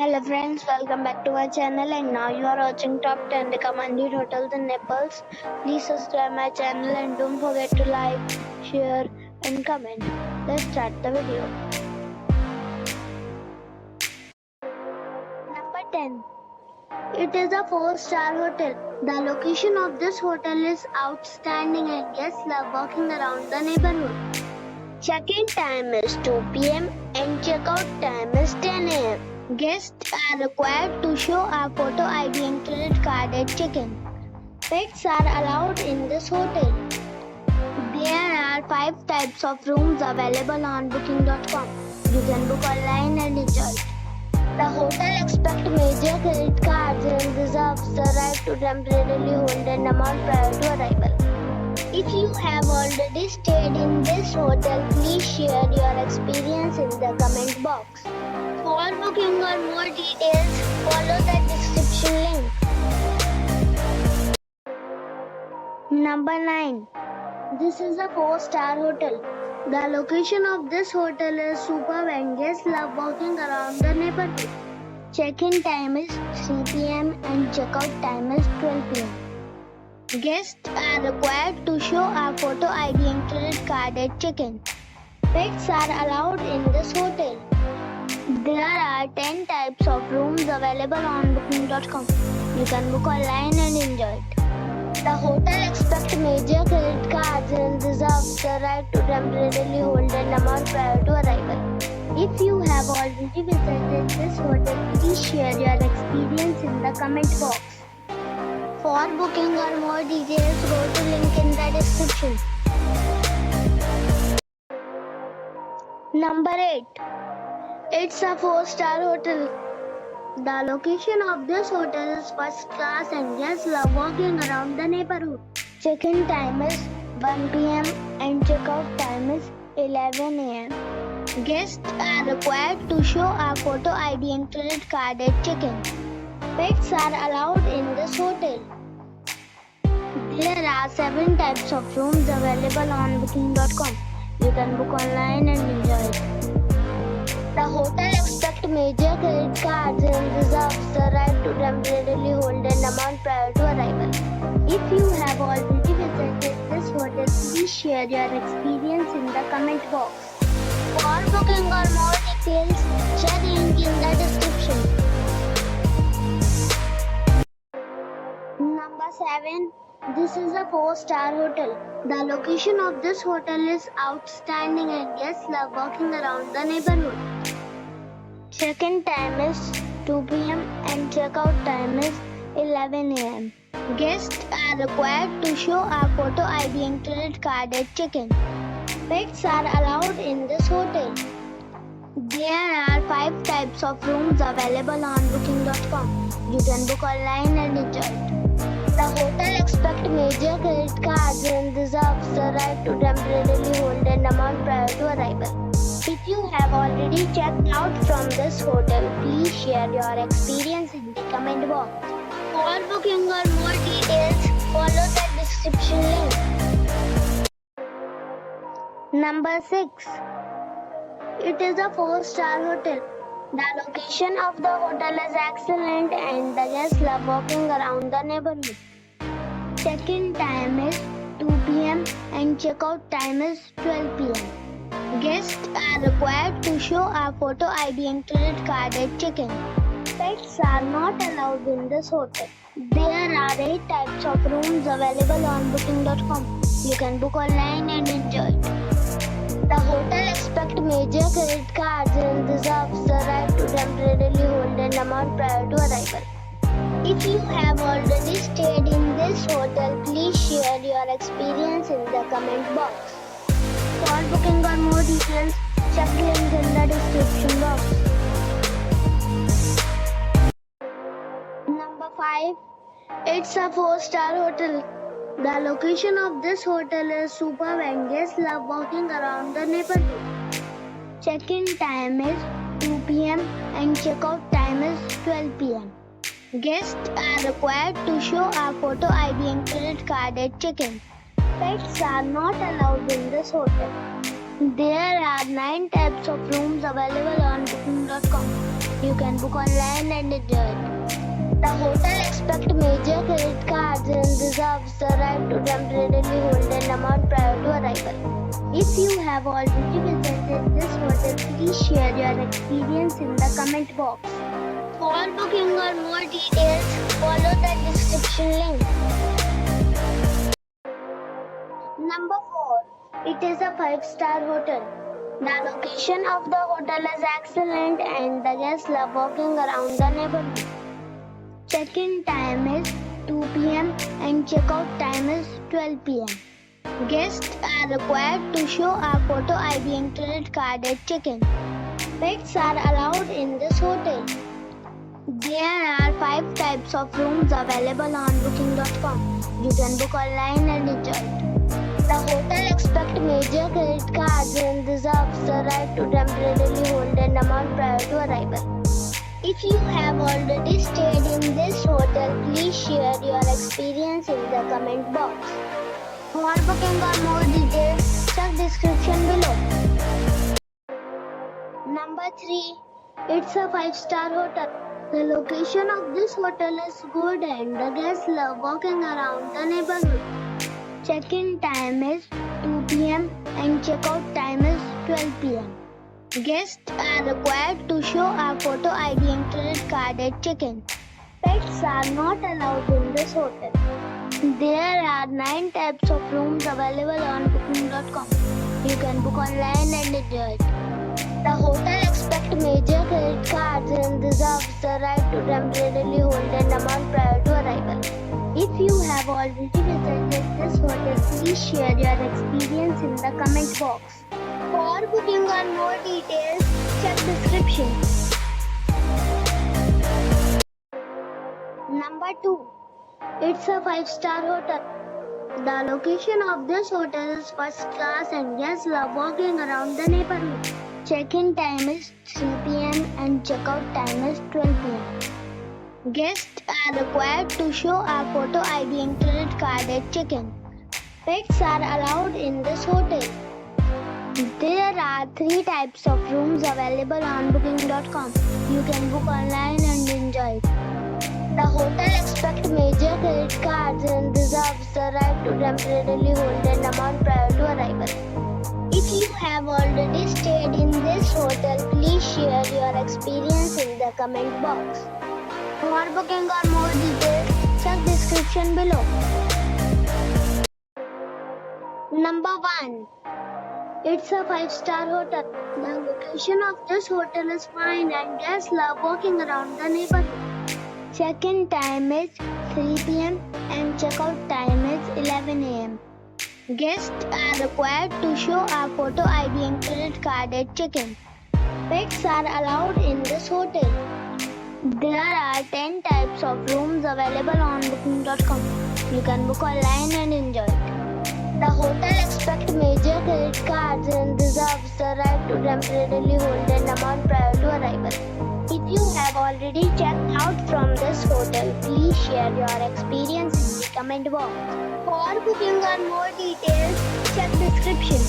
Hello friends, welcome back to our channel and now you are watching top 10 recommended hotels in Naples. Please subscribe my channel and don't forget to like, share and comment. Let's start the video. Number 10. It is a 4-star hotel. The location of this hotel is outstanding and guests love walking around the neighborhood. Check-in time is 2 p.m. and check-out time is 10 a.m. Guests are required to show a photo ID and credit card at check-in. Pets are allowed in this hotel. There are 5 types of rooms available on booking.com. You can book online and enjoy it. The hotel expects major credit cards and reserves the right to temporarily hold an amount prior to arrival. If you have already stayed in this hotel, please share your experience in the comment box. For booking or more details, follow the description link. Number 9. This is a 4-star hotel. The location of this hotel is superb and guests love walking around the neighborhood. Check-in time is 3 p.m. and check-out time is 12 p.m. Guests are required to show a photo ID and credit card at check-in. Pets are allowed in this hotel. There are 10 types of rooms available on booking.com. You can book online and enjoy it. The hotel expects major credit cards and reserves the right to temporarily hold an amount prior to arrival. If you have already visited this hotel, please share your experience in the comment box. For booking or more details, go to link in the description. Number 8. It's a 4-star hotel. The location of this hotel is first class and guests love walking around the neighborhood. Check-in time is 1 p.m. and check-out time is 11 a.m. Guests are required to show a photo ID and credit card at check-in. Pets are allowed in this hotel. There are 7 types of rooms available on booking.com. You can book online and enjoy it. The hotel expects major credit cards and reserves the right to temporarily hold an amount prior to arrival. If you have already visited this hotel, please share your experience in the comment box. For booking or more details, check link in the description. Number 7. This is a 4-star hotel. The location of this hotel is outstanding and guests love walking around the neighborhood. Check-in time is 2 p.m. and check-out time is 11 a.m. Guests are required to show a photo ID and credit card at check-in. Pets are allowed in this hotel. There are 5 types of rooms available on booking.com. You can book online and enjoy it. The hotel expects major credit cards and reserves the right to temporarily hold an amount prior to arrival. If you have already checked out from this hotel, please share your experience in the comment box. For booking or more details, follow the description link. Number 6. It is a 4-star hotel. The location of the hotel is excellent and the guests love walking around the neighborhood. Check-in time is 2 p.m. and check-out time is 12 p.m. Guests are required to show a photo ID and credit card at check-in. Pets are not allowed in this hotel. There are 8 types of rooms available on booking.com. You can book online and enjoy it. The hotel expects major credit cards and reserves the right to temporarily hold an amount prior to arrival. If you have already stayed in this hotel, please share your experience in the comment box. For booking or more details, check link in the description box. Number 5. It's a 4-star hotel. The location of this hotel is superb and guests love walking around the neighborhood. Check-in time is 2 p.m. and check-out time is 12 p.m. Guests are required to show a photo ID and credit card at check-in. Pets are not allowed in this hotel. There are 9 types of rooms available on booking.com. You can book online and enjoy it. The hotel expects major credit cards and reserves the right to temporarily hold an amount prior to arrival. If you have already visited this hotel, please share your experience in the comment box. For booking or more details, follow the description link. Number 4. It is a 5-star hotel. The location of the hotel is excellent and the guests love walking around the neighborhood. Check-in time is 2 p.m. and check-out time is 12 p.m. Guests are required to show a photo ID and credit card at check-in. Pets are allowed in this hotel. There are 5 types of rooms available on booking.com. You can book online and enjoy it. The hotel expects major credit cards and reserves the right to temporarily hold an amount prior to arrival. If you have already stayed in this hotel, please share your experience in the comment box. For booking or more details, check description below. Number 3. It's a 5-star hotel. The location of this hotel is good and the guests love walking around the neighborhood. Check-in time is 2 p.m. and check-out time is 12 p.m. Guests are required to show a photo ID and credit card at check-in. Pets are not allowed in this hotel. There are 9 types of rooms available on booking.com. You can book online and enjoy it. The hotel expects major credit cards and reserves the right to temporarily hold an amount prior to arrival. If you have already visited this hotel, please share your experience in the comment box. For booking or more details, check description. Number 2. It's a 5-star hotel. The location of this hotel is first class and guests love walking around the neighborhood. Check-in time is 3 p.m. and check-out time is 12 p.m. Guests are required to show a photo ID and credit card at check-in. Pets are allowed in this hotel. There are 3 types of rooms available on booking.com. You can book online and enjoy it. The hotel expects major credit cards and reserves the right to temporarily hold an amount prior to arrival. If you have already stayed in this hotel, please share your experience in the comment box. For booking or more details, check description below. Number 1. It's a 5-star hotel. The location of this hotel is fine and guests love walking around the neighborhood. Check-in time is 3 p.m. and check-out time is 11 a.m. Guests are required to show a photo ID and credit card at check-in. Pets are allowed in this hotel. There are 10 types of rooms available on booking.com. You can book online and enjoy it. The hotel expects major credit cards and reserves the right to temporarily hold an amount prior to arrival. If you have already checked out from this hotel, please share your experience in the comment box. For booking or more details, check description.